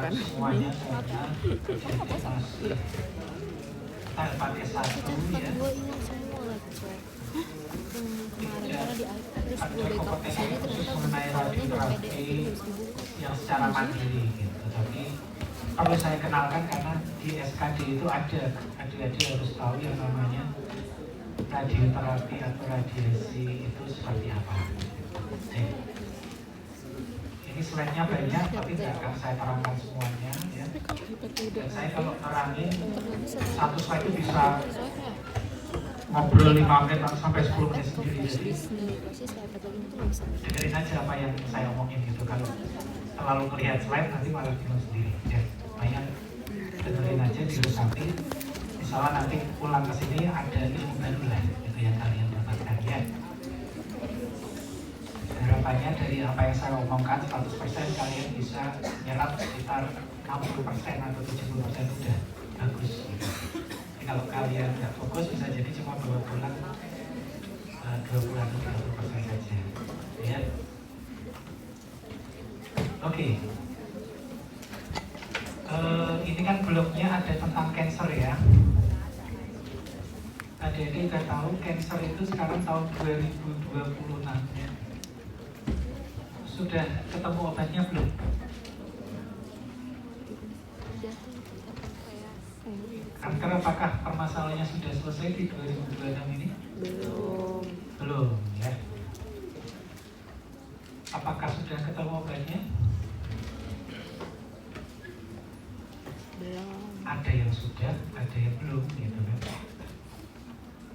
kan? Semuanya karena masih tanpa S1 ya. Gue ingat semua lecture kemarin karena di terus gue Ada backup kompetensi sini khusus ternyata mengenai soalnya di PDF radioterapi itu harus dibuka. yang secara mandiri gitu. Tapi perlu saya kenalkan karena di SKD itu ada adik-adik harus tahu yang namanya radioterapi atau radiasi itu seperti apa. Ini slide-nya banyak tapi tidak akan saya terangkan semuanya ya. Dan saya kalau terangin satu slide itu bisa ngobrol 5 menit sampai 10 menit sendiri. Jadi dengerin aja apa yang saya omongin gitu. Kalau terlalu melihat slide nanti malah bingung sendiri ya. Makanya dengerin aja diresapi. Misalnya nanti pulang ke sini ada ilmu baru lah gitu yang kalian dapatkan ya. Harapannya dari apa yang saya omongkan 100% kalian bisa nyerap sekitar 60% atau 70% udah bagus gitu. Jadi kalau kalian nggak fokus bisa jadi cuma 2 bulan 30% saja ya. Oke. Ini kan blognya ada tentang cancer ya. Adik-adik udah tahu cancer itu sekarang tahun 2026 ya. Sudah ketemu obatnya belum? Kanker apakah permasalahannya sudah selesai di 2026 ini? Belum ya. Apakah sudah ketemu obatnya? Belum. Ada yang sudah, ada yang belum gitu kan.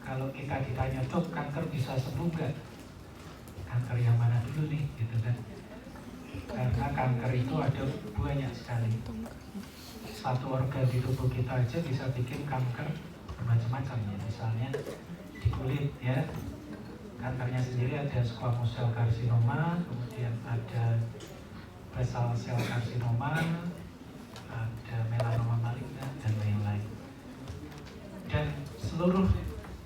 Kalau kita ditanya tuh kanker bisa sembuh nggak? Kanker yang mana dulu nih gitu kan. Karena kanker itu ada banyak sekali. Satu organ di tubuh kita aja bisa bikin kanker bermacam-macam ya. Misalnya di kulit ya, kankernya sendiri ada squamous cell carcinoma, kemudian ada basal cell carcinoma, ada melanoma maligna dan lain-lain. Dan seluruh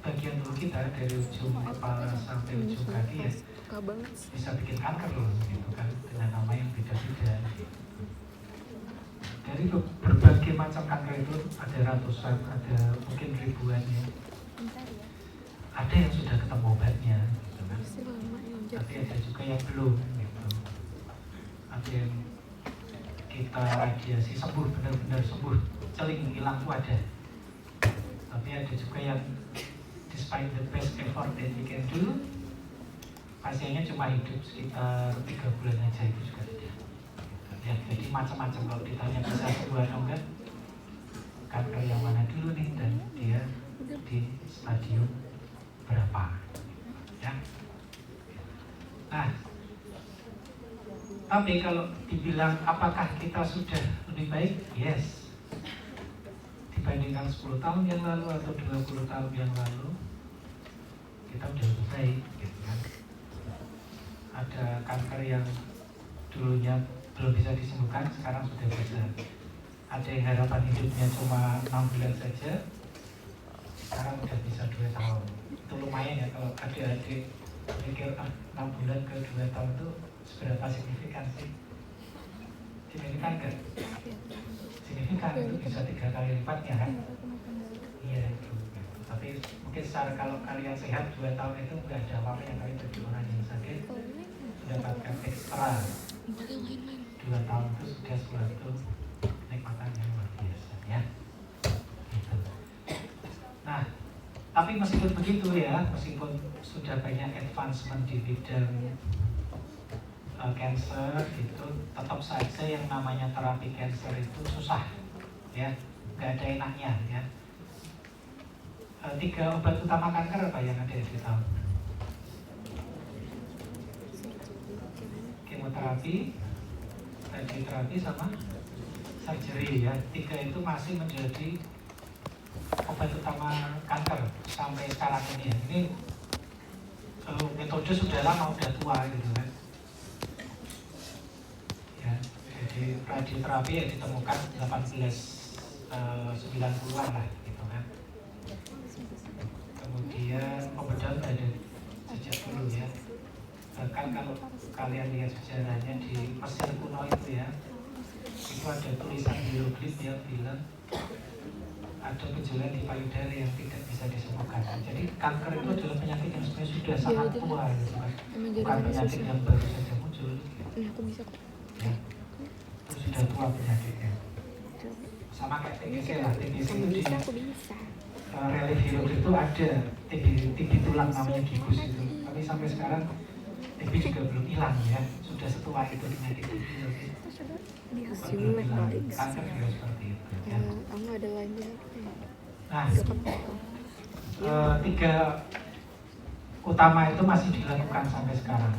bagian tubuh kita dari ujung kepala sampai ujung kaki ya bisa bikin kanker loh gitu kan, dengan nama yang beda-beda. Dari berbagai macam kanker itu ada ratusan, ada mungkin ribuan ya. Ada yang sudah ketemu obatnya gitu kan. Tapi ada juga yang belum gitu. Ada yang kita radiasi sembuh, benar-benar sembuh, celing hilang tuh ada. Tapi ada juga yang despite the best effort that we can do, pasiennya cuma hidup sekitar 3 bulan aja, itu juga ada. Ya, jadi macam-macam. Kalau ditanya bisa sembuh atau enggak, kanker yang mana dulu nih dan dia di stadium berapa ya. Nah, tapi kalau dibilang apakah kita sudah lebih baik? Yes. Dibandingkan 10 tahun yang lalu atau 20 tahun yang lalu, kita udah lebih baik gitu kan. Ada kanker yang dulunya belum bisa disembuhkan, sekarang sudah bisa. Ada yang harapan hidupnya cuma 6 bulan saja, sekarang udah bisa 2 tahun. Itu lumayan ya kalau adik-adik pikir 6 bulan ke 2 tahun itu seberapa signifikan sih? Signifikan kan? Signifikan, itu bisa 3 kali lipatnya kan? Iya itu. Tapi mungkin secara kalau kalian sehat 2 tahun itu nggak ada apa-apa yang kalian jadi orang yang sakit mendapatkan ekstra 2 tahun itu sudah suatu nikmatan yang luar biasa ya. Gitu. Nah, tapi meskipun begitu ya, meskipun sudah banyak advancement di bidang cancer gitu, tetap saja yang namanya terapi cancer itu susah ya, nggak ada enaknya ya. 3 obat utama kanker apa yang ada di tahu? Kemoterapi, radioterapi sama surgery ya. 3 itu masih menjadi obat utama kanker sampai sekarang ini ya. Ini metode sudah lama, udah tua gitu kan. Ya, jadi radioterapi yang ditemukan 1890-an lah gitu kan. Kemudian pembedahan ada sejak dulu ya. Bahkan kalau kalian lihat sejarahnya di Mesir kuno itu ya, itu ada tulisan hieroglif yang bilang ada benjolan di payudara yang tidak bisa disembuhkan. Jadi kanker itu adalah penyakit yang sebenarnya sudah sangat tua gitu kan. Bukan penyakit yang baru saja muncul. Aku bisa kok. Ya, itu sudah tua penyakitnya. Sama kayak TBC lah, TBC itu di relief hieroglif itu ada TB tulang namanya gigus itu. Tapi sampai sekarang TB juga belum hilang ya, sudah setua itu penyakit TB. Belum hilang, kanker juga seperti itu. Ya. Kamu ada lagi. Nah, tiga utama itu masih dilakukan sampai sekarang.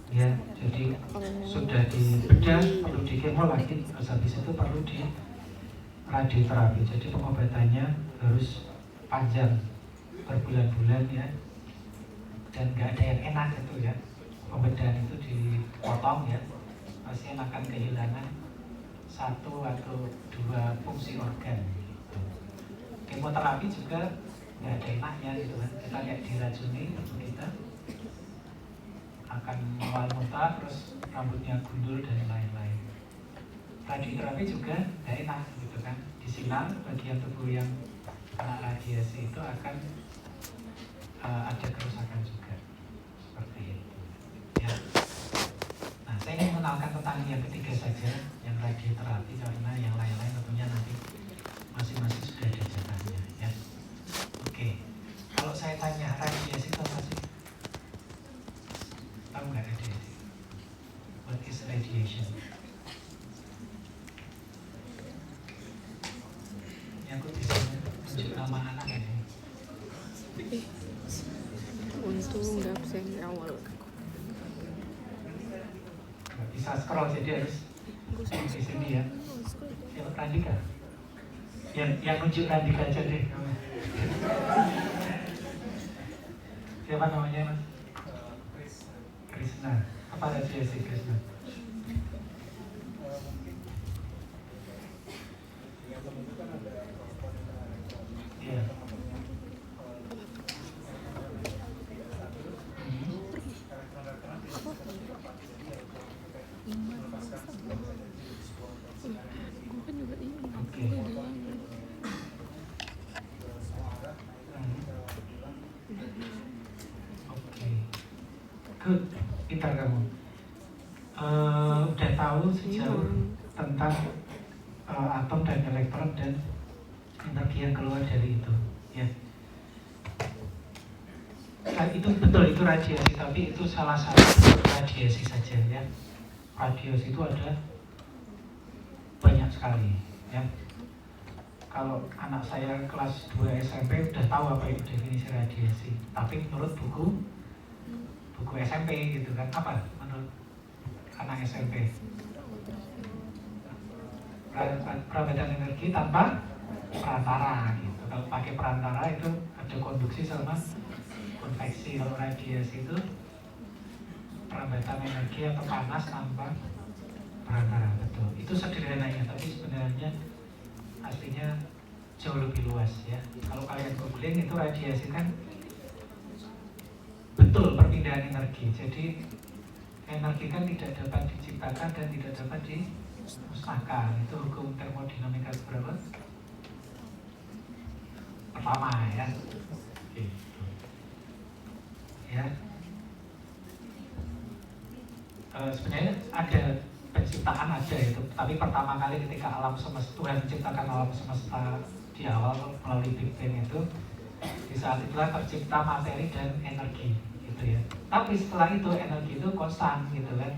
Ya, jadi sudah dibedah, perlu di kemo lagi, terus habis itu perlu di radioterapi. Jadi pengobatannya harus panjang, berbulan-bulan ya, dan nggak ada yang enak itu ya. Pembedahan itu dipotong ya, pasien akan kehilangan 1 atau 2 fungsi organ. Gitu. Kemoterapi juga nggak ada enaknya gitu kan. Kita kayak diracuni, kita akan mual muntah, terus rambutnya gundul dan lain-lain. Radioterapi juga nggak enak gitu kan. Disinar bagian tubuh yang kena radiasi itu akan ada kerusakan juga seperti itu. Ya. Nah, saya ingin mengenalkan tentang yang ketiga saja, yang radioterapi, karena yang lain-lain tentunya nanti masing-masing sudah ada jatahnya ya. Oke, kalau saya tanya radiasi itu apa sih? Tahu nggak radiasi? What is radiation? Ya, aku bisa menunjuk nama anak ini. Untung nggak absen di awal. Nggak bisa scroll, jadi harus di sini ya. Siapa Randika? Yang nunjuk Randika aja deh. Siapa namanya Mas? Krishna. Apa radiasi Krishna? Iya. Gue kan juga ini. Oke. Oke. Good. Pintar kamu. Udah tahu sejauh tentang atom dan elektron dan energi yang keluar dari itu ya. Nah, itu betul, itu radiasi, tapi itu salah satu radiasi saja ya. Radiasi itu ada banyak sekali ya. Kalau anak saya kelas 2 SMP udah tahu apa itu definisi radiasi, tapi menurut buku SMP gitu kan, apa menurut anak SMP? Perbedaan energi tanpa perantara gitu. Kalau pakai perantara itu ada konduksi sama konveksi. Kalau radiasi itu perambatan energi atau panas tanpa perantara, betul. Itu sederhananya, tapi sebenarnya aslinya jauh lebih luas ya. Kalau kalian googling itu radiasi kan betul perpindahan energi. Jadi energi kan tidak dapat diciptakan dan tidak dapat dimusnahkan. Itu hukum termodinamika berapa? Pertama ya. Gitu. Ya. Sebenarnya ada penciptaan ada itu, tapi pertama kali ketika alam semesta, Tuhan menciptakan alam semesta di awal melalui Big Bang itu, di saat itulah tercipta materi dan energi gitu ya. Tapi setelah itu energi itu konstan gitu kan,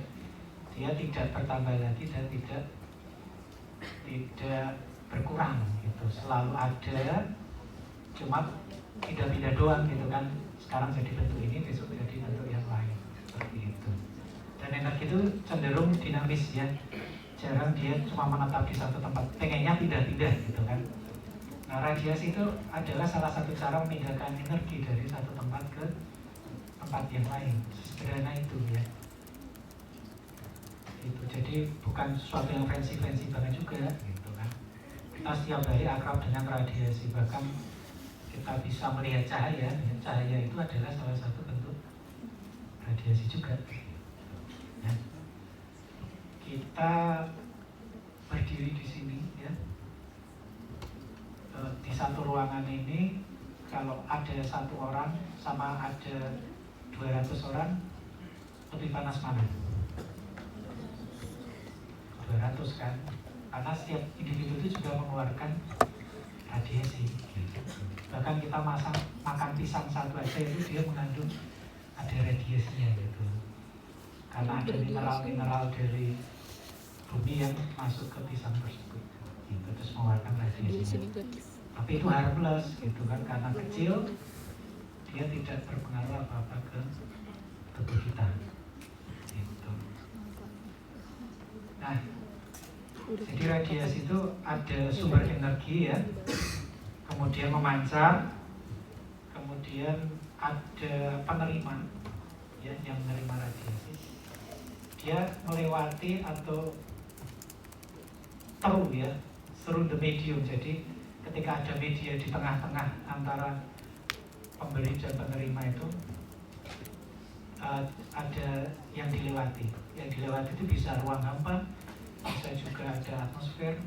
dia tidak bertambah lagi dan tidak berkurang gitu, selalu ada, cuma pindah-pindah doang gitu kan. Sekarang jadi bentuk ini, besok jadi bentuk yang lain seperti itu. Dan energi itu cenderung dinamis ya, jarang dia cuma menetap di satu tempat, pengennya pindah-pindah gitu kan. Nah, radiasi itu adalah salah satu cara memindahkan energi dari satu tempat ke tempat yang lain. Sederhana itu ya. Itu jadi bukan sesuatu yang fancy-fancy banget juga gitu kan. Kita setiap hari akrab dengan radiasi, bahkan kita bisa melihat cahaya. Cahaya itu adalah salah satu bentuk radiasi juga. Ya. Kita berdiri di sini ya. Di satu ruangan ini kalau ada 1 orang sama ada 200 orang, lebih panas mana? 200 kan? Karena setiap individu itu juga mengeluarkan radiasi. Bahkan kita makan pisang satu aja itu dia mengandung ada radiasinya gitu. Karena ada mineral-mineral dari bumi yang masuk ke pisang tersebut, gitu, terus mengeluarkan radiasinya. Tapi itu harmless gitu kan, karena kecil dia tidak berpengaruh apa-apa ke tubuh kita. Gitu. Nah, jadi radiasi itu ada sumber energi ya, kemudian memancar, kemudian ada penerima ya, yang menerima radiasi. Dia melewati atau through the medium. Jadi ketika ada media di tengah-tengah antara pemberi dan penerima itu ada yang dilewati. Yang dilewati itu bisa ruang hampa, bisa juga ada atmosfer,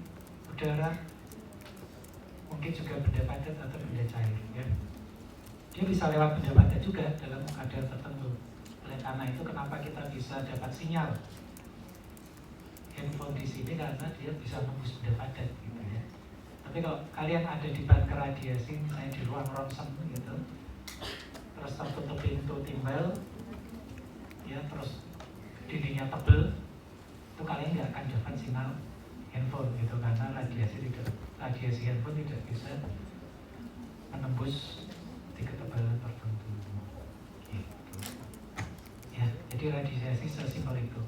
udara, mungkin juga benda padat atau benda cair ya. Dia bisa lewat benda padat juga dalam keadaan tertentu. Oleh karena itu kenapa kita bisa dapat sinyal handphone di sini, karena dia bisa nembus benda padat gitu ya. Tapi kalau kalian ada di bunker radiasi, misalnya di ruang ronsen gitu, terus tertutup pintu timbal ya, terus dindingnya tebel, itu kalian nggak akan dapat sinyal handphone gitu, karena radiasi handphone tidak bisa menembus di ketebalan tertentu gitu. Ya, jadi radiasi sesimpel itu.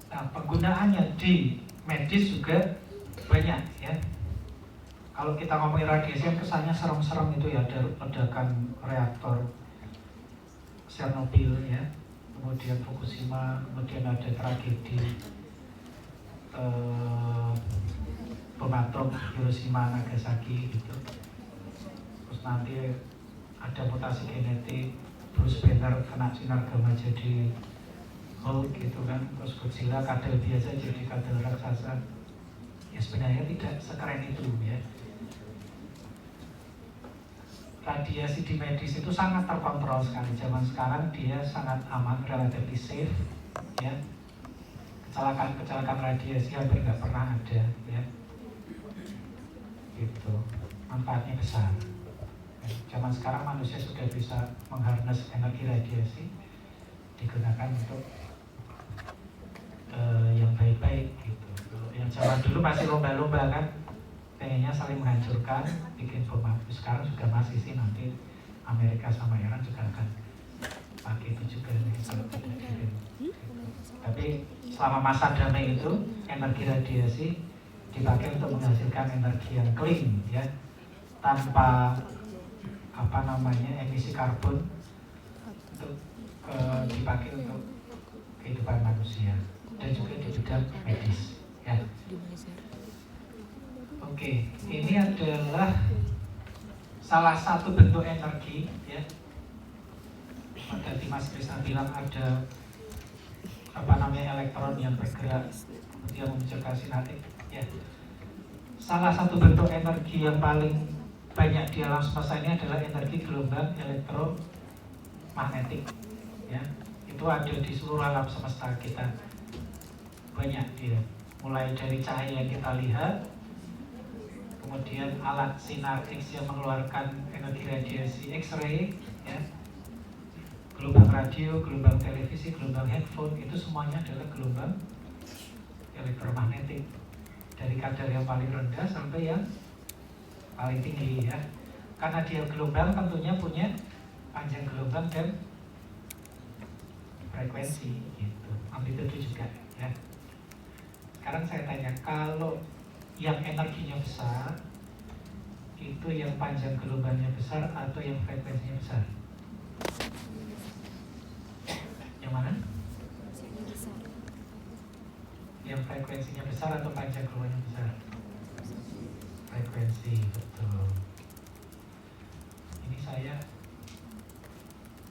Nah, penggunaannya di medis juga banyak ya. Kalau kita ngomongin radiasi yang kesannya serem-serem itu ya, ada ledakan reaktor Chernobyl ya, kemudian Fukushima, kemudian ada tragedi bom atom Hiroshima Nagasaki gitu. Terus nanti ada mutasi genetik, Bruce Banner kena sinar gamma jadi Hulk gitu kan, terus Godzilla kadal biasa jadi kadal raksasa. Ya sebenarnya tidak sekeren itu ya. Radiasi di medis itu sangat terkontrol sekali. Zaman sekarang dia sangat aman, relatively safe ya. Kecelakaan radiasi hampir nggak pernah ada ya. Gitu. Manfaatnya besar. Zaman sekarang manusia sudah bisa mengharness energi radiasi, digunakan untuk yang baik-baik gitu. Yang zaman dulu masih lomba-lomba kan, pengennya saling menghancurkan, bikin bom atom. Sekarang juga masih sih, nanti Amerika sama Iran juga akan pakai itu juga nih, kalau tidak kirim. Tapi selama masa damai itu energi radiasi dipakai untuk menghasilkan energi yang clean ya, tanpa emisi karbon, untuk dipakai untuk kehidupan manusia dan juga di bidang medis ya. Oke, ini adalah salah satu bentuk energi ya. Tadi Mas Krisna bilang ada elektron yang bergerak kemudian memunculkan sinaptik ya. Salah satu bentuk energi yang paling banyak di alam semesta ini adalah energi gelombang elektromagnetik ya. Itu ada di seluruh alam semesta kita, banyak dia, mulai dari cahaya yang kita lihat, kemudian alat sinar X yang mengeluarkan energi radiasi X-ray ya, gelombang radio, gelombang televisi, gelombang handphone, itu semuanya adalah gelombang elektromagnetik, dari kadar yang paling rendah sampai yang paling tinggi ya. Karena dia gelombang tentunya punya panjang gelombang dan frekuensi gitu, amplitude juga ya. Sekarang saya tanya, kalau yang energinya besar itu yang panjang gelombangnya besar atau yang frekuensinya besar? Yang mana? Yang frekuensinya besar atau panjang gelombangnya besar? Frekuensi, betul. Ini saya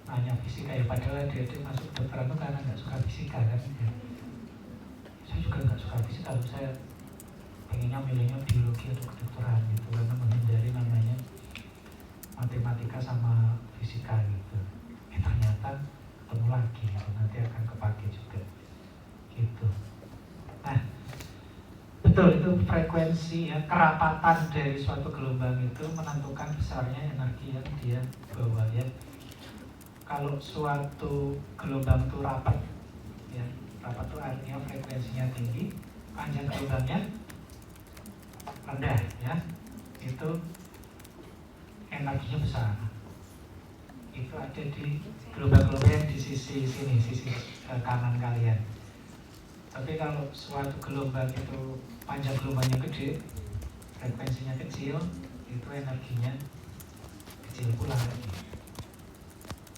nanya fisika ya, padahal dia masuk dokteran itu karena nggak suka fisika kan ya. juga nggak suka fisika, saya pengennya milihnya biologi atau kedokteran gitu, karena menghindari namanya matematika sama fisika gitu. Ternyata ketemu lagi gitu, nanti akan kepake juga gitu. Nah, betul, itu frekuensi ya, kerapatan dari suatu gelombang itu menentukan besarnya energi yang dia bawa ya. Kalau suatu gelombang itu rapat ya, rapat itu artinya frekuensinya tinggi, panjang gelombangnya rendah ya, itu energinya besar. Itu ada di gelombang-gelombang yang di sisi sini, sisi kanan kalian. Tapi kalau suatu gelombang itu panjang gelombangnya gede, frekuensinya kecil, itu energinya kecil pula.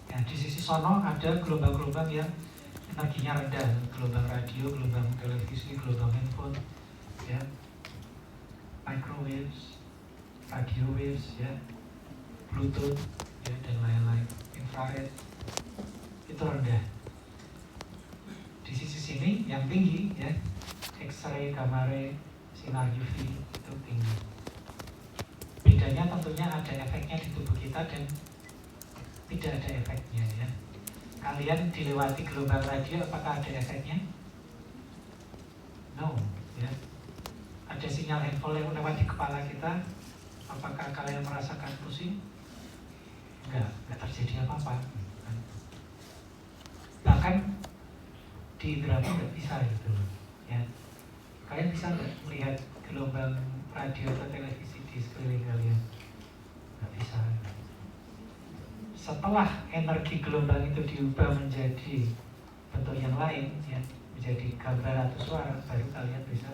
Nah, di sisi sono ada gelombang-gelombang yang energinya rendah, gelombang radio, gelombang televisi, gelombang handphone, ya, microwaves, radio waves, ya, Bluetooth, ya, dan lain-lain, infrared, itu rendah. Di sisi sini yang tinggi, ya, X-ray, gamma ray, sinar UV itu tinggi. Bedanya tentunya ada efeknya di tubuh kita dan tidak ada efeknya ya. Kalian dilewati gelombang radio, apakah ada efeknya? No, ya. Ada sinyal handphone yang lewat di kepala kita, apakah kalian merasakan pusing? Enggak terjadi apa-apa. Bahkan di indera nggak bisa gitu loh. Ya. Kalian bisa nggak melihat gelombang radio atau televisi di sekeliling kalian? Nggak bisa. Setelah energi gelombang itu diubah menjadi bentuk yang lain, ya, menjadi gambar atau suara, baru kalian bisa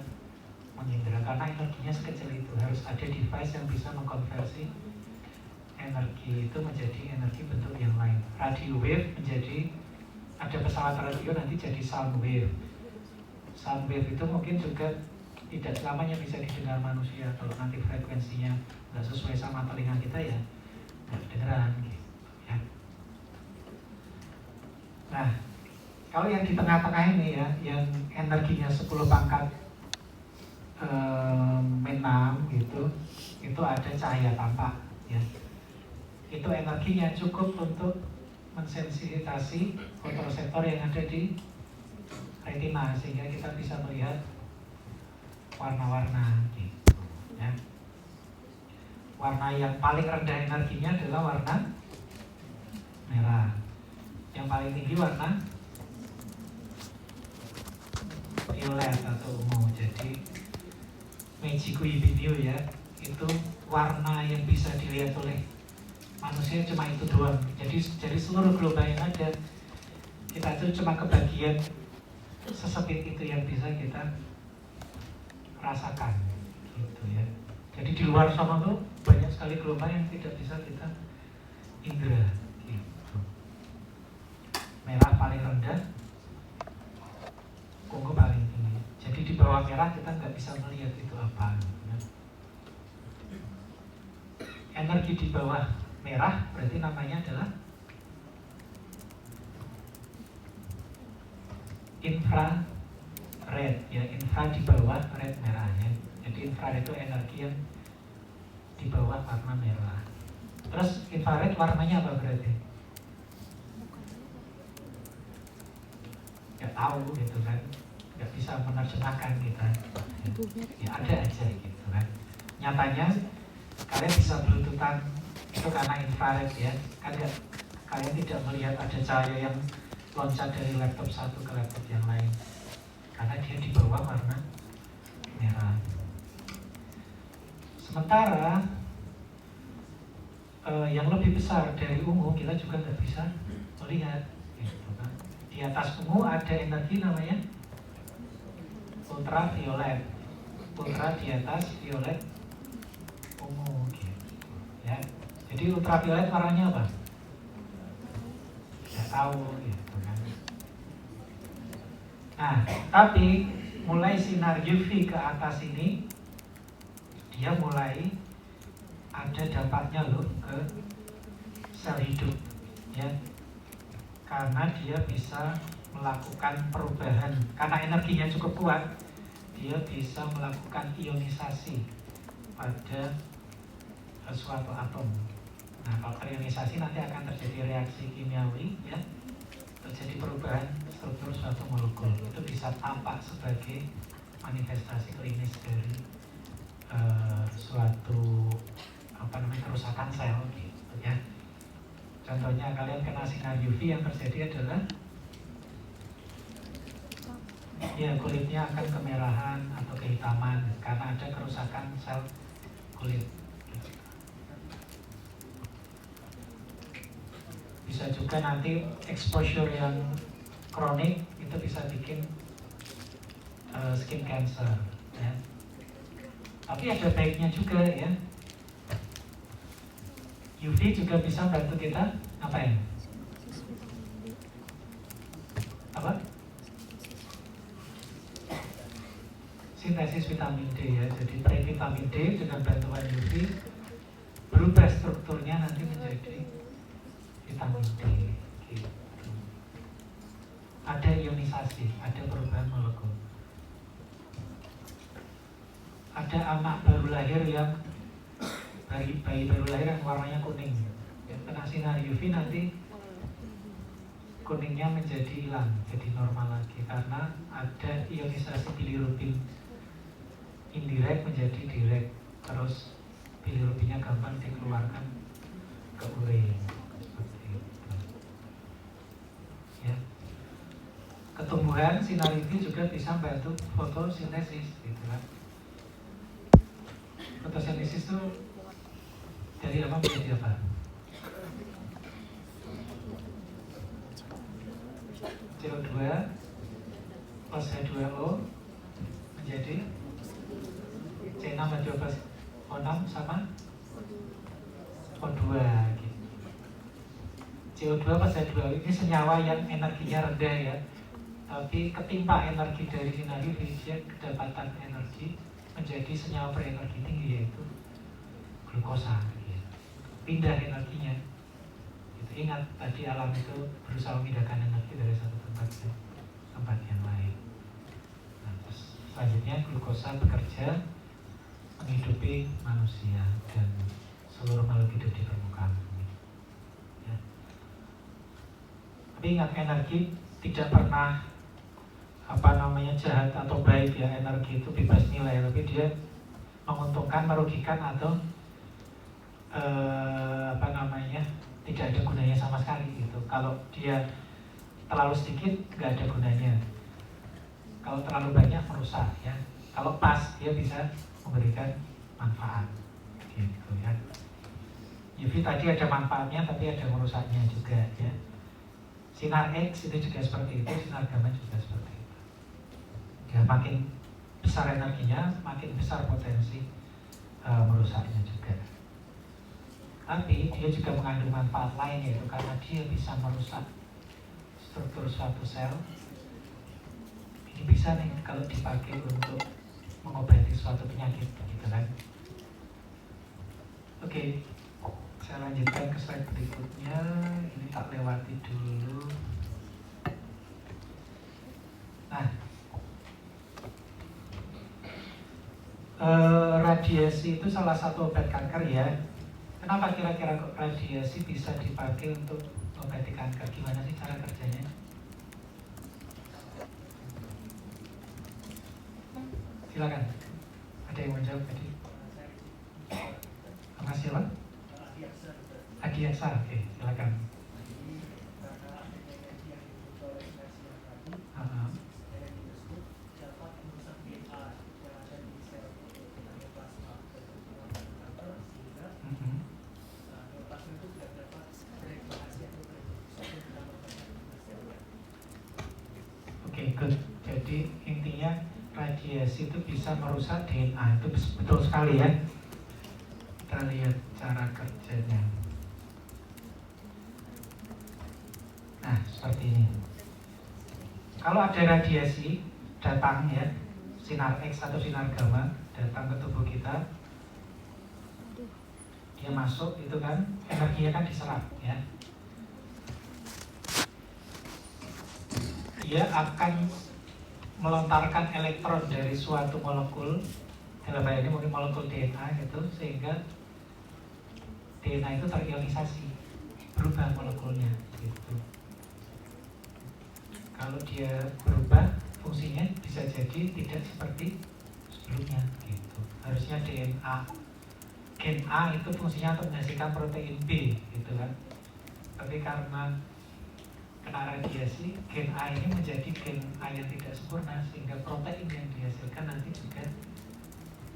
mengindra. Karena energinya sekecil itu, harus ada device yang bisa mengkonversi energi itu menjadi energi bentuk yang lain. Radio wave menjadi, ada pesawat radio nanti jadi sound wave. Sound wave itu mungkin juga tidak selamanya bisa didengar manusia. Kalau nanti frekuensinya nggak sesuai sama telinga kita ya nggak kedengeran gitu. Ya. Nah, kalau yang di tengah-tengah ini ya, yang energinya 10 pangkat 6 gitu, itu ada cahaya tampak ya. Itu energinya cukup untuk mensensitisasi fotoreseptor yang ada di retina sehingga kita bisa melihat warna-warna gitu ya. Warna yang paling rendah energinya adalah warna merah. Yang paling tinggi warna violet atau ungu. Jadi Meiji Kuibinyo ya, itu warna yang bisa dilihat oleh manusia cuma itu doang. Jadi seluruh gelombang yang ada, kita itu cuma kebagian sesepit itu yang bisa kita rasakan gitu ya. Jadi di luar sana tuh banyak sekali gelombang yang tidak bisa kita indra gitu. Merah paling rendah, ungu paling tinggi. Jadi di bawah merah kita nggak bisa melihat itu apa ya. Energi di bawah merah berarti namanya adalah infrared ya, infra di bawah, red merah ya. Jadi infrared itu energi yang di bawah warna merah. Terus infrared warnanya apa berarti? Nggak tahu gitu kan, nggak bisa menerjemahkan kita ya, ada aja gitu kan. Nyatanya kalian bisa bluetoothan itu karena infrared ya, kan kalian tidak melihat ada cahaya yang loncat dari laptop satu ke laptop yang lain karena dia di bawah warna merah. Sementara yang lebih besar dari ungu kita juga nggak bisa melihat gitu kan. Di atas ungu ada energi namanya ultraviolet. Ultra di atas, violet ungu gitu ya. Jadi ultraviolet warnanya apa? Nggak tahu gitu kan. Nah, tapi mulai sinar UV ke atas ini dia mulai ada dampaknya loh ke sel hidup ya. Karena dia bisa melakukan perubahan, karena energinya cukup kuat, dia bisa melakukan ionisasi pada suatu atom. Nah, kalau terionisasi nanti akan terjadi reaksi kimiawi, ya, terjadi perubahan struktur suatu molekul. Itu bisa tampak sebagai manifestasi klinis dari suatu kerusakan sel, gitu ya. Contohnya kalian kena sinar UV, yang terjadi adalah ya kulitnya akan kemerahan atau kehitaman karena ada kerusakan sel kulit. Bisa juga nanti exposure yang kronik itu bisa bikin skin cancer, ya. Tapi ada baiknya juga, ya. UV juga bisa bantu kita ngapain? Apa? Sintesis vitamin D, ya. Jadi vitamin D dengan bantuan UV berubah strukturnya nanti menjadi vitamin D, gitu. Ada ionisasi, ada perubahan molekul. Ada anak baru lahir yang bayi baru lahir yang warnanya kuning, yang kena sinar UV nanti kuningnya menjadi hilang, jadi normal lagi karena ada ionisasi bilirubin indirect menjadi direct, terus bilirubinnya gampang dikeluarkan ke urin. Ya. Ketumbuhan sinar UV juga bisa membantu fotosintesis, gitu kan. Fotosintesis itu dari apa menjadi apa? CO2 plus H2O menjadi C6H12 O6 sama O2, gitu. CO2 plus H2O ini senyawa yang energinya rendah, ya, tapi ketimpa energi dari sinar UV dia kedapatan energi menjadi senyawa berenergi tinggi, yaitu glukosa, gitu. Pindah energinya, gitu. Ingat tadi alam itu berusaha memindahkan energi dari satu tempat ke tempat yang lain. Nah, terus selanjutnya glukosa bekerja menghidupi manusia dan seluruh makhluk hidup di permukaan bumi, ya. Tapi ingat, energi tidak pernah jahat atau baik, ya. Energi itu bebas nilai, tapi dia menguntungkan, merugikan, atau tidak ada gunanya sama sekali, gitu. Kalau dia terlalu sedikit nggak ada gunanya, kalau terlalu banyak merusak, ya. Kalau pas dia bisa memberikan manfaat, gitu, ya. UV tadi ada manfaatnya tapi ada merusaknya juga, ya. Sinar X itu juga seperti itu, sinar gamma juga seperti itu. Ya, makin besar energinya, makin besar potensi merusaknya juga. Tapi dia juga mengandung manfaat lain, yaitu karena dia bisa merusak struktur suatu sel. Ini bisa nih kalau dipakai untuk mengobati suatu penyakit, gitu kan. Oke, saya lanjutkan ke slide berikutnya. Ini tak lewati dulu. Nah, radiasi itu salah satu obat kanker, ya. Kenapa kira-kira kok radiasi bisa dipakai untuk mengobati kanker? Gimana sih cara kerjanya? Silakan. Ada yang mau jawab tadi? Mas siapa? Adiaksa, oke, silakan. Oke, good. Jadi intinya radiasi itu bisa merusak DNA, itu betul sekali, ya. Kita lihat cara kerjanya. Nah, seperti ini. Kalau ada radiasi datang, ya, sinar X atau sinar gamma datang ke tubuh kita, dia masuk, itu kan energinya kan diserap, ya. Dia akan melontarkan elektron dari suatu molekul, dalam hal ini mungkin molekul DNA gitu, sehingga DNA itu terionisasi, berubah molekulnya gitu. Kalau dia berubah, fungsinya bisa jadi tidak seperti sebelumnya gitu. Harusnya DNA gen A itu fungsinya untuk menghasilkan protein B gitu kan, tapi karena kena radiasi, gen A ini menjadi gen A yang tidak sempurna, sehingga protein yang dihasilkan nanti juga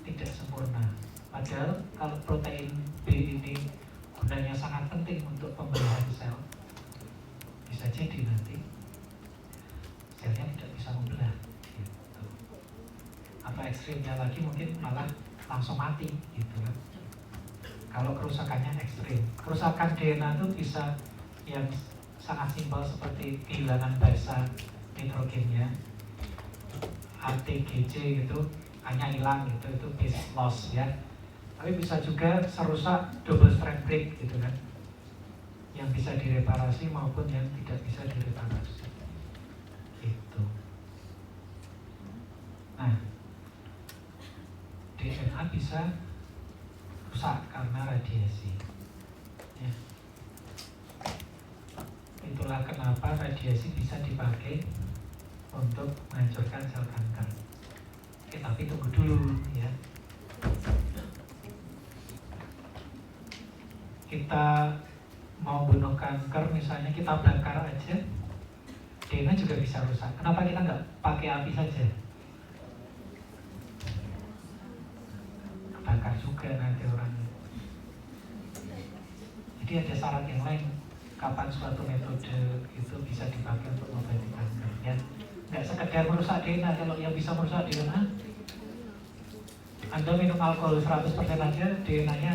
tidak sempurna. Padahal kalau protein B ini gunanya sangat penting untuk pembelahan sel, bisa jadi nanti selnya tidak bisa membelah gitu. Atau ekstrimnya lagi mungkin malah langsung mati gitu kan, kalau kerusakannya ekstrim. Kerusakan DNA itu bisa yang sangat simpel seperti kehilangan basa nitrogennya, ATGC gitu, hanya hilang gitu, itu base loss ya. Tapi bisa juga serusak double strand break gitu kan, yang bisa direparasi maupun yang tidak bisa direparasi gitu. Nah, DNA bisa rusak karena radiasi ya. Itulah kenapa radiasi bisa dipakai untuk menghancurkan sel kanker. Oke, tapi tunggu dulu ya. Kita mau bunuh kanker, misalnya kita bakar aja, DNA juga bisa rusak. Kenapa kita nggak pakai api saja? Bakar juga nanti orangnya. Jadi ada syarat yang lain kapan suatu metode itu bisa dipakai untuk mengobati kanker ya. Nggak sekedar merusak DNA. Kalau yang bisa merusak DNA, Anda minum alkohol 100% aja DNA-nya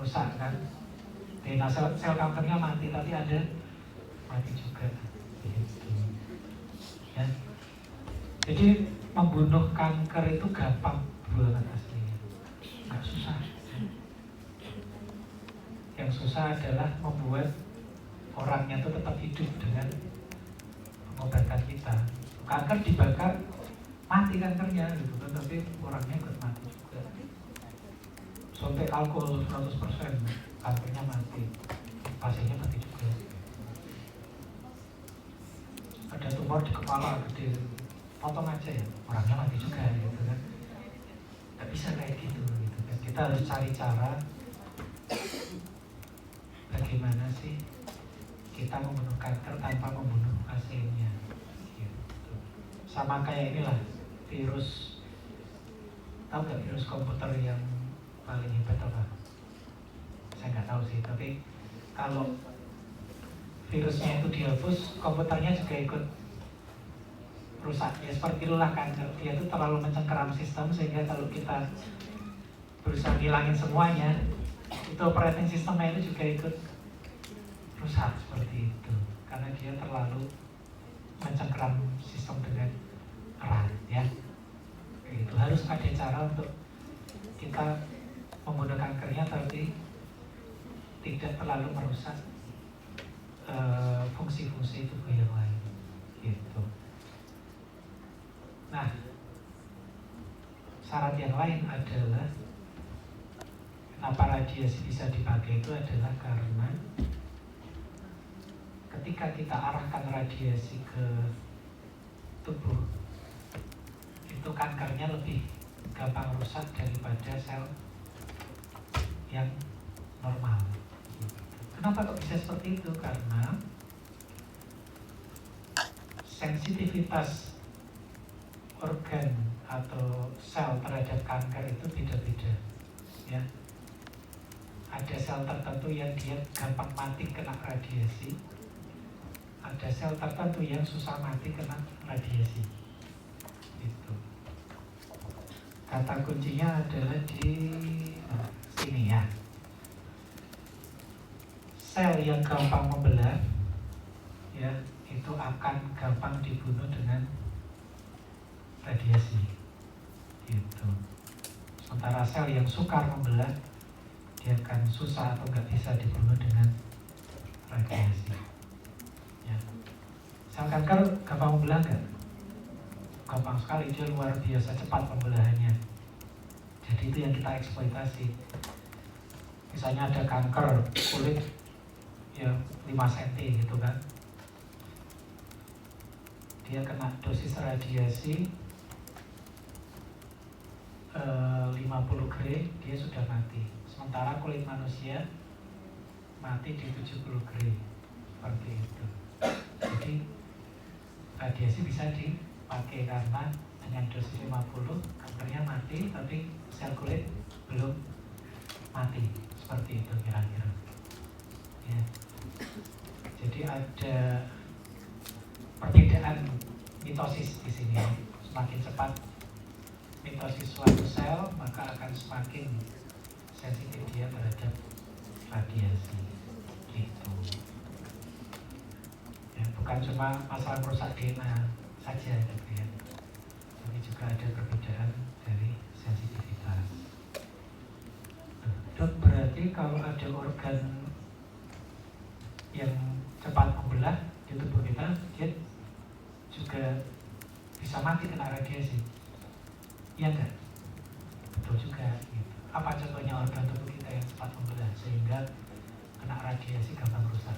rusak kan, DNA sel kankernya mati, tapi ada mati juga gitu. Ya. Jadi membunuh kanker itu gampang banget aslinya, nggak susah. Yang susah adalah membuat orangnya itu tetap hidup dengan pengobatan kita. Kanker dibakar mati kankernya gitu kan, tapi orangnya ikut mati juga. Sampai alkohol 100% kankernya mati, pasiennya mati juga. Ada tumor di kepala gede, potong aja ya, orangnya mati juga gitu kan. Gak bisa kayak gitu kan. Kita harus cari cara bagaimana sih kita membunuh kanker tanpa membunuh pasiennya gitu. Sama kayak inilah virus, tahu nggak virus komputer yang paling hebat apa? Saya nggak tahu sih, tapi kalau virusnya itu dihapus, komputernya juga ikut rusak. Ya seperti itulah kanker, dia itu terlalu mencengkeram sistem sehingga kalau kita berusaha ngilangin semuanya, itu operating sistemnya itu juga ikut rusak seperti itu, karena dia terlalu mencengkeram sistem dengan erat ya. Itu harus ada cara untuk kita membunuh kankernya tapi tidak terlalu merusak fungsi-fungsi tubuh yang lain gitu. Nah, syarat yang lain adalah kenapa radiasi bisa dipakai itu adalah karena ketika kita arahkan radiasi ke tubuh, itu kankernya lebih gampang rusak daripada sel yang normal. Kenapa kok bisa seperti itu? Karena sensitivitas organ atau sel terhadap kanker itu beda-beda ya. Ada sel tertentu yang dia gampang mati kena radiasi, ada sel tertentu yang susah mati kena radiasi. Itu kata kuncinya adalah di sini ya. Sel yang gampang membelah ya, itu akan gampang dibunuh dengan radiasi gitu. Sementara sel yang sukar membelah, dia akan susah atau nggak bisa dibunuh dengan radiasi ya. Sel kanker gampang membelah nggak? gampang sekali, dia luar biasa cepat pembelahannya. Jadi itu yang kita eksploitasi. Misalnya ada kanker kulit ya 5 cm gitu kan, dia kena dosis radiasi 50 Gray, dia sudah mati. Sementara kulit manusia mati di 70 Gray, seperti itu. Jadi radiasi bisa dipakai karena dengan dosis 50 kankernya mati, tapi sel kulit belum mati, seperti itu kira-kira. Ya. Jadi ada perbedaan mitosis di sini. Semakin cepat mitosis suatu sel, maka akan semakin sensitif dia terhadap radiasi. Gitu. Ya, bukan cuma masalah merusak DNA saja, gitu ya. Tapi juga ada perbedaan dari sensitivitas. Dok, berarti kalau ada organ yang cepat membelah di tubuh kita, dia juga bisa mati kena radiasi. Iya enggak? Betul juga. Gitu. Apa contohnya organ tubuh kita yang cepat membelah sehingga kena radiasi gampang rusak?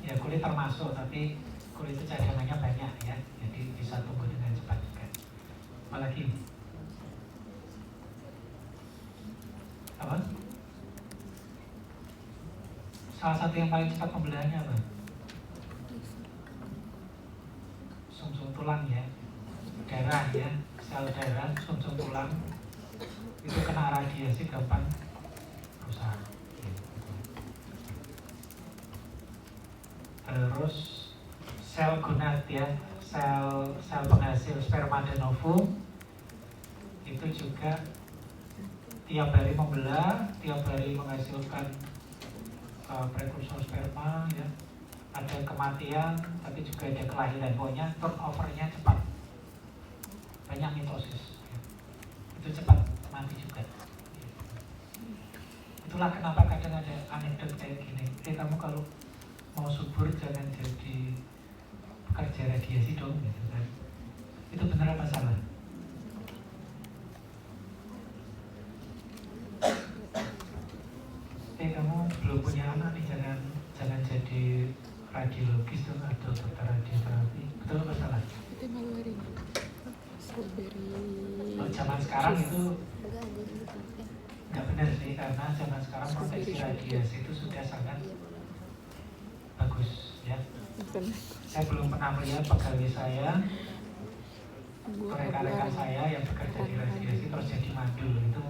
Ya kulit termasuk, tapi kulit itu cadangannya banyak ya, jadi bisa tumbuh dengan cepat juga. Apalagi? Apa? Salah satu yang paling cepat pembelahannya apa? Sumsum tulang ya, darah ya, sel darah, sumsum tulang itu kena radiasi gampang rusak. Terus sel gonad ya, sel penghasil sperma dan ovum itu juga tiap hari membelah, tiap hari menghasilkan prekursor sperma ya. Ada kematian, tapi juga ada kelahiran. Pokoknya turnovernya cepat, banyak mitosis ya. Itu cepat mati juga. Itulah kenapa kadang ada anekdot kayak gini. Kamu kalau mau subur jangan jadi pekerja radiasi dong, gitu kan. Itu benar apa salah? Kamu belum punya anak nih, jangan jadi radiologis dong atau dokter radioterapi. Betul apa salah? Kalau zaman sekarang itu nggak benar sih, karena zaman sekarang proteksi radiasi itu sudah sangat bagus ya. Saya belum pernah melihat pegawai saya, rekan-rekan saya yang bekerja di radiasi terus jadi mandul, itu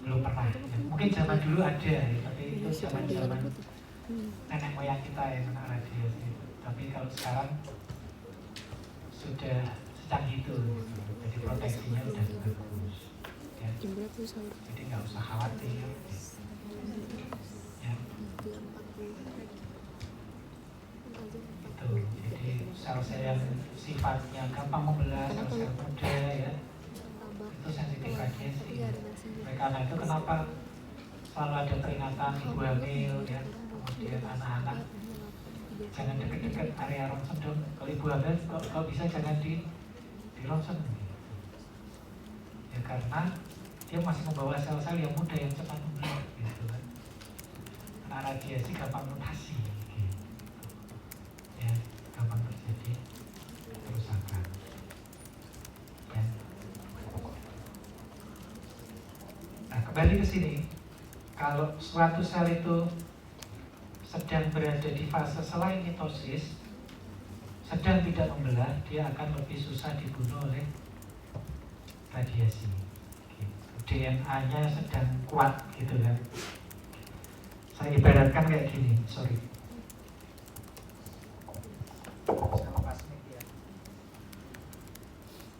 belum pernah ya. Mungkin zaman dulu ada ya, tapi itu zaman nenek moyang kita yang kena radiasi. Tapi kalau sekarang sudah secanggih itu, jadi proteksinya udah bagus ya. Jadi nggak usah khawatir ya. Itu jadi sel-sel yang sifatnya gampang membelah, sel-sel muda ya, itu sensitif radiasi. Karena itu kenapa selalu ada peringatan ibu hamil ya, kemudian anak-anak jangan dekat-dekat area ronsen dong. Kalau ibu hamil kalau bisa jangan di ronsen ya, karena dia masih membawa sel-sel yang muda yang cepat membelah gitu kan. Karena radiasi gampang mutasi gitu. Ya, gampang terjadi kerusakan ya. Nah, kembali ke sini, kalau suatu sel itu sedang berada di fase selain mitosis, sedang tidak membelah, dia akan lebih susah dibunuh oleh radiasi. DNA-nya sedang kuat gitu kan. Saya ibaratkan kayak gini, sorry. Saya lepas mic ya.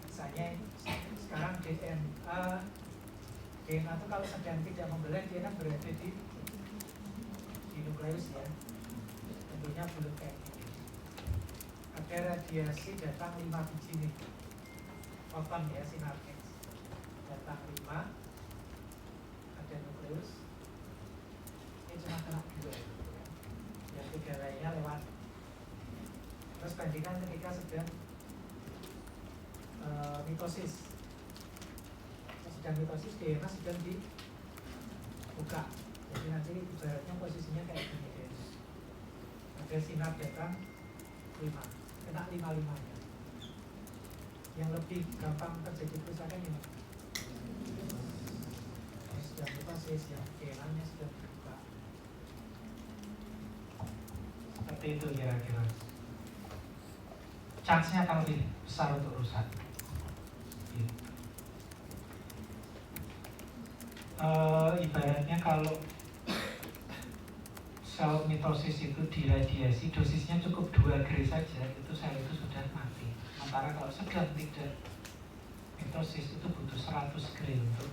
Misalnya sekarang DNA itu kalau sedang tidak membelah, dia kan berada di nukleus ya, tentunya bulat kayak gini. Ada radiasi datang 5 biji nih, foton ya, sinar X datang 5, ada nukleus, ini cuma kena 2, yang 3 lainnya lewat Terus bandingkan ketika sedang mitosis. Sedang mitosis, DNA sedang dibuka. Jadi nanti ibaratnya posisinya kayak gini deh. Ada sinar datang 5, kena 5-5-nya. Yang lebih gampang terjadi kerusakan ini. Sedang mitosis, yang DNA-nya sedang dibuka. Seperti itu kira-kira. Chance-nya akan lebih besar untuk rusak. Ibaratnya kalau sel mitosis itu diradiasi, dosisnya cukup 2 Gray saja, itu sel itu sudah mati. Sementara kalau sedang tidak mitosis itu butuh 100 Gray untuk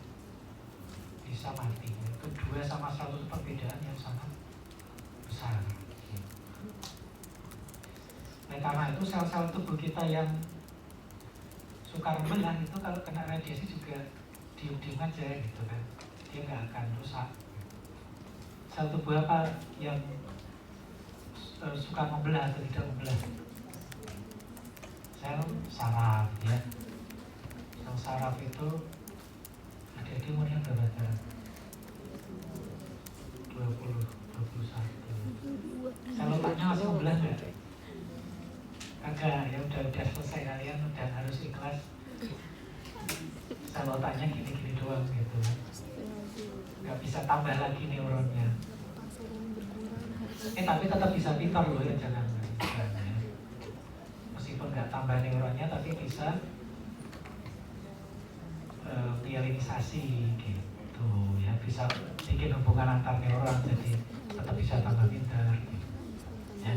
bisa mati. Itu 2 sama 100 perbedaan yang sangat besar. Nah, karena itu sel-sel tubuh kita yang suka rembelah itu kalau kena radiasi juga diem-diem aja gitu kan, dia nggak akan rusak. Sel tubuh apa yang suka membelah atau tidak membelah? Sel saraf ya. Sel saraf itu adik-adik umurnya berapa sekarang? 20, 21. Sel otaknya masih membelah nggak? Agak ya, udah selesai, kalian udah harus ikhlas. Sel otaknya gini-gini doang gitu, nggak bisa tambah lagi neuronnya. Tapi tetap bisa pintar loh ya, jangan. Meskipun nggak tambah neuronnya, tapi bisa pielinisasi gitu ya, bisa bikin hubungan antar neuron, jadi tetap bisa tambah pintar. Ya.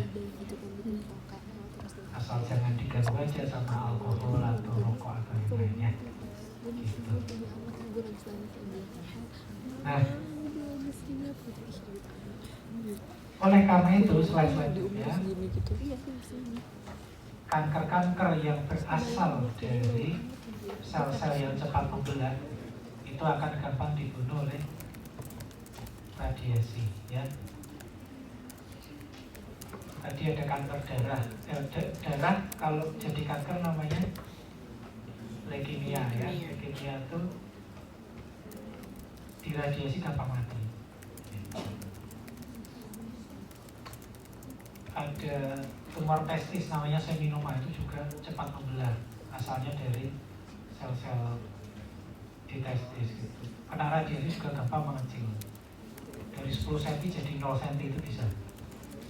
Asal jangan diganggu aja sama alkohol atau rokok atau yang lainnya gitu. Nah, oleh karena itu selanjutnya kanker-kanker yang berasal dari sel-sel yang cepat membelah itu akan gampang dibunuh oleh radiasi ya. Tadi ada kanker darah. Darah kalau jadi kanker namanya leukemia ya. Leukemia itu diradiasi gampang mati. Ada tumor testis namanya seminoma, itu juga cepat membelah. Asalnya dari sel-sel di testis gitu. Kena radiasi juga gampang mengecil. Dari 10 cm jadi 0 cm itu bisa.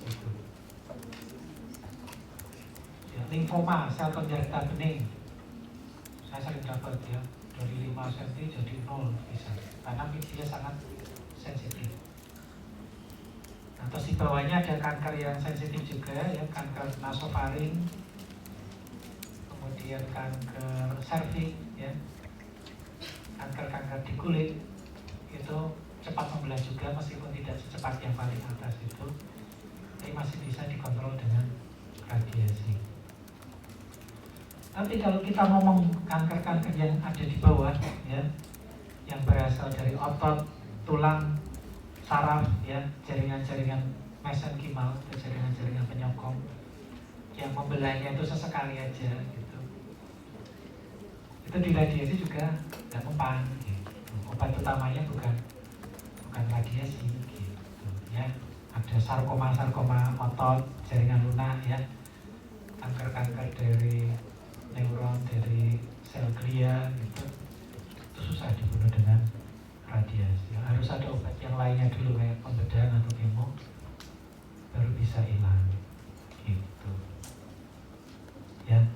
Gitu. Limfoma, sel penderita bening, saya sering dapat ya, dari 5 cm jadi 0 bisa, karena dia sangat sensitif. Nah, terus di bawahnya ada kanker yang sensitif juga ya, kanker nasofaring, kemudian kanker serviks ya, kanker-kanker di kulit itu cepat membelah juga meskipun tidak secepat yang paling atas itu, tapi masih bisa dikontrol dengan radiasi. Tapi kalau kita ngomong kanker-kanker yang ada di bawah ya, yang berasal dari otot, tulang, saraf ya, jaringan-jaringan mesenkimal atau jaringan-jaringan penyokong yang membelahnya itu sesekali aja gitu, itu diradiasi juga nggak mempan gitu. Obat utamanya bukan radiasi gitu ya. Ada sarkoma otot, jaringan lunak ya, kanker-kanker dari neuron, dari sel glia gitu, itu susah dibunuh dengan radiasi. Harus ada obat yang lainnya dulu kayak pembedahan atau kemo baru bisa hilang gitu ya.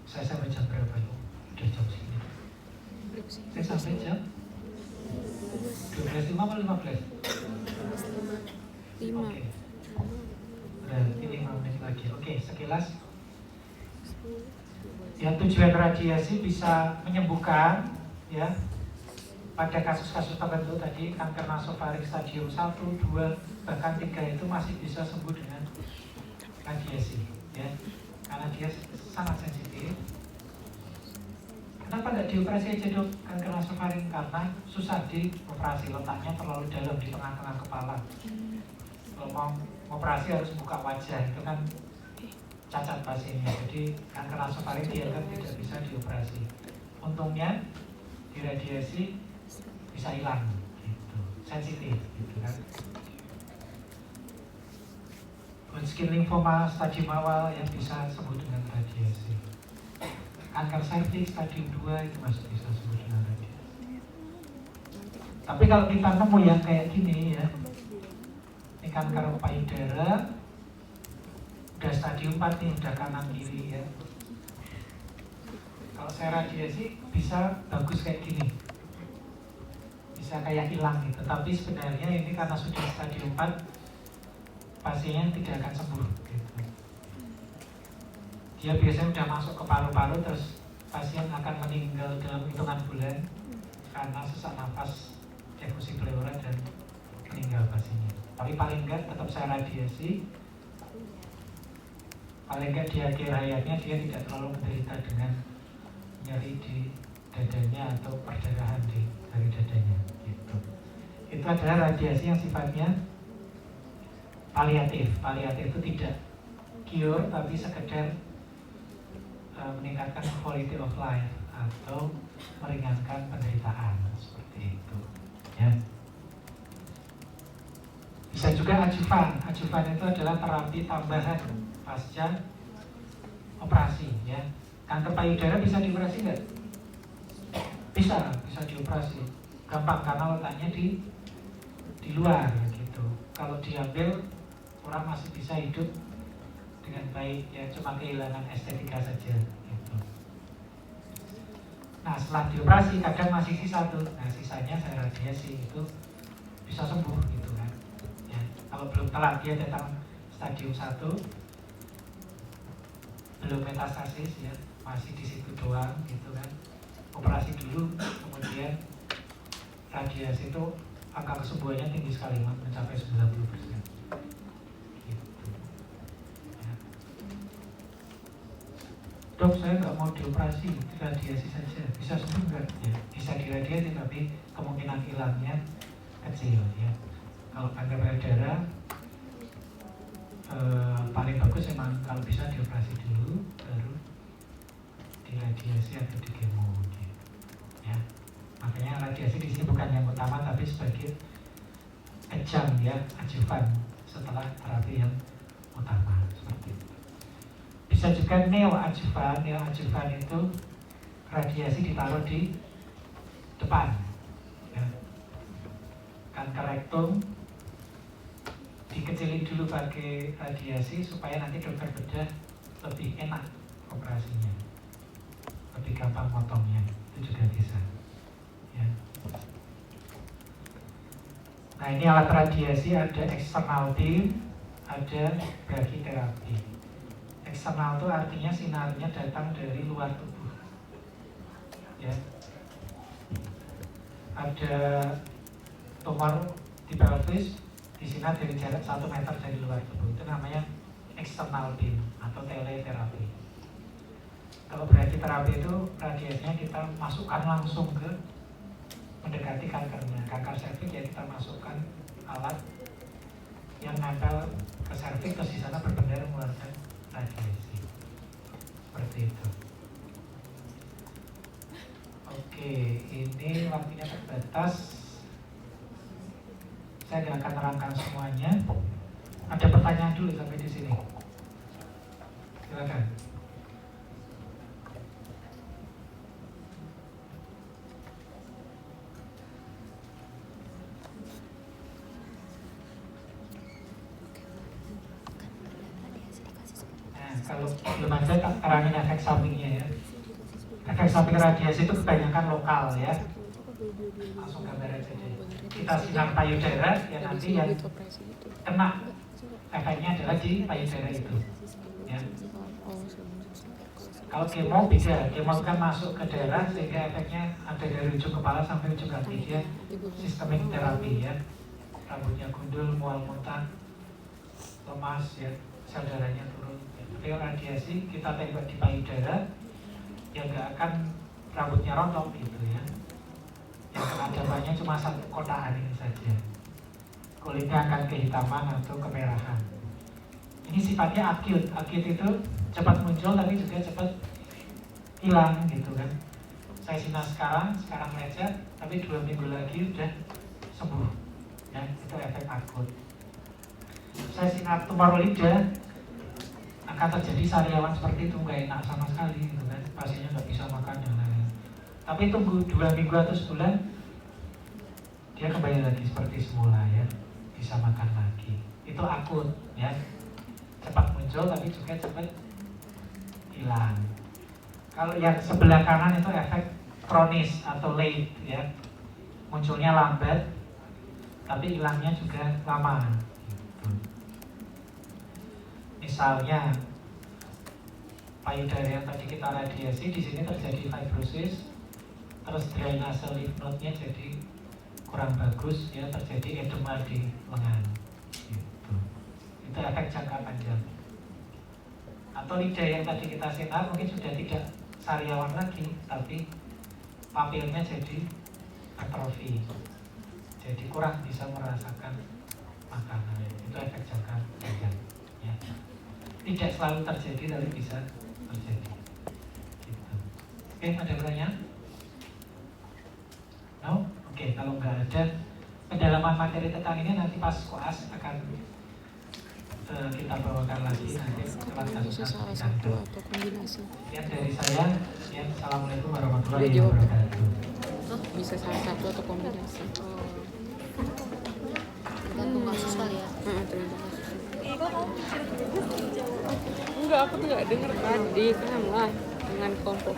Saya sampai jam berapa yuk? Udah jam segini. Saya sampai jam 12.05 atau 15? 5. Oke. Berarti 5 menit lagi. Oke, sekilas ya, tujuan radiasi bisa menyembuhkan ya pada kasus-kasus tertentu tadi, kanker nasofaring stadium 1, 2, bahkan 3 itu masih bisa sembuh dengan radiasi ya, karena dia sangat sensitif. Kenapa nggak dioperasi aja dok kanker nasofaring? Karena susah dioperasi, letaknya terlalu dalam di tengah-tengah kepala. Kalau mau operasi harus buka wajah, itu kan cacat pasiennya. Jadi kanker nasofaring dianggap tidak bisa dioperasi. Untungnya di radiasi bisa hilang, gitu. Sensitif, gitu kan. Hodgkin lymphoma stadium awal yang bisa sembuh dengan radiasi. Kanker serviks stadium 2 itu masih bisa sembuh dengan radiasi. Tapi kalau kita nemu yang kayak gini ya, ini kanker payudara, udah stadium 4 nih, udah kanan kiri ya. Kalau saya radiasi bisa bagus kayak gini, bisa kayak hilang gitu. Tapi sebenarnya ini karena sudah stadium 4, pasiennya tidak akan sembuh gitu. Dia biasanya udah masuk ke paru-paru, terus pasien akan meninggal dalam hitungan bulan karena sesak nafas, efusi pleura, dan meninggal pasiennya. Tapi paling enggak tetap saya radiasi, paling enggak di akhir hayatnya dia tidak terlalu menderita dengan nyeri di dadanya atau perdarahan dari dadanya gitu. Itu adalah radiasi yang sifatnya paliatif. Paliatif itu tidak cure tapi sekedar meningkatkan quality of life atau meringankan penderitaan seperti itu ya. Bisa juga adjuvan. Adjuvan itu adalah terapi tambahan pasca operasi ya. Kanker payudara bisa dioperasi nggak? Bisa dioperasi. Gampang karena letaknya di luar gitu. Kalau diambil orang masih bisa hidup dengan baik ya, cuma kehilangan estetika saja gitu. Nah setelah dioperasi kadang masih sisa tuh, nah sisanya saya radiasi, itu bisa sembuh gitu kan ya. Kalau belum telat dia datang stadium 1, belum metastasis ya, masih di situ doang gitu kan, operasi dulu, kemudian radiasi itu angka kesembuhannya tinggi sekali, mencapai 90%. Dok, saya nggak mau dioperasi, radiasi saja, bisa sembuh nggak? Ya, bisa diradiasi, tapi kemungkinan hilangnya kecil ya. Kalau kanker payudara paling bagus memang kalau bisa dioperasi dulu, baru diradiasi atau di kemo gitu. Ya, makanya radiasi di sini bukan yang utama, tapi sebagai adjunct ya, adjuvan setelah terapi yang utama seperti itu. Bisa juga neoadjuvan. Neoadjuvan itu radiasi ditaruh di depan ya. Kanker rektum dikecilin dulu pakai radiasi supaya nanti dokter bedah lebih enak operasinya, lebih gampang potongnya, itu juga bisa ya. Nah ini alat radiasi, ada eksternal beam, ada brachytherapy. Eksternal itu artinya sinarnya datang dari luar tubuh ya. Ada tumor di pelvis disinar dari jarak 1 meter dari luar tubuh, itu namanya external beam atau teleterapi. Kalau brachytherapy itu radiasinya kita masukkan langsung ke mendekati kankernya. Kanker serviks ya kita masukkan alat yang nempel ke serviks, terus di sana berpengaruh mengeluarkan radiasi seperti itu. Oke, ini waktunya terbatas. Saya tidak akan nerangkan semuanya. Ada pertanyaan dulu sampai di sini. Silakan. Nah, kalau belum ada terangin efek sampingnya ya. Efek samping radiasi itu kebanyakan lokal ya. Langsung gambar aja deh. Kita sinar payudara ya, nanti yang kena efeknya adalah di payudara itu ya. Kalau kemo beda, kemo kan masuk ke daerah sehingga efeknya ada dari ujung kepala sampai ujung kaki, dia sistemik terapi ya. Rambutnya gundul, mual muntah, lemas ya, sel darahnya turun. Tapi radiasi kita tembak di payudara ya nggak akan rambutnya rontok gitu ya. Yang kena dampaknya cuma satu kotaan ini saja. kulitnya akan kehitaman atau kemerahan. Ini sifatnya acute. Acute itu cepat muncul tapi juga cepat hilang gitu kan. Saya sinar sekarang lecet, tapi 2 minggu lagi udah sembuh. Ya, itu efek akut. Saya sinar tumor lidah, akan terjadi sariawan seperti itu, nggak enak sama sekali gitu kan. Pasiennya nggak bisa makan dan lain-lain. Tapi tunggu 2 minggu atau sebulan, dia kembali lagi seperti semula ya, bisa makan lagi. Itu akut ya, cepat muncul tapi juga cepat hilang. Kalau yang sebelah kanan itu efek kronis atau late ya, munculnya lambat tapi hilangnya juga lama gitu. Misalnya payudara yang tadi kita radiasi, di sini terjadi fibrosis, terus drainase lymph node-nya jadi kurang bagus ya, terjadi edema di lengan gitu. Itu efek jangka panjang. Atau lidah yang tadi kita sinar mungkin sudah tidak sariawan lagi, tapi papilnya jadi atrofi, jadi kurang bisa merasakan makanan. Itu efek jangka panjang ya. Tidak selalu terjadi tapi bisa terjadi gitu. Oke, ada pertanyaan? No? Oke, kalau nggak ada, pendalaman materi tentang ini nanti pas koas akan kita bawakan lagi nanti setelah Bisa salah satu atau kombinasi. Sekian dari saya. Ya, assalamualaikum warahmatullahi wabarakatuh. Bisa salah satu atau kombinasi. Tergantung kasus kali ya. Tergantung kasus. Enggak, aku tuh nggak denger tadi sama dengan kelompok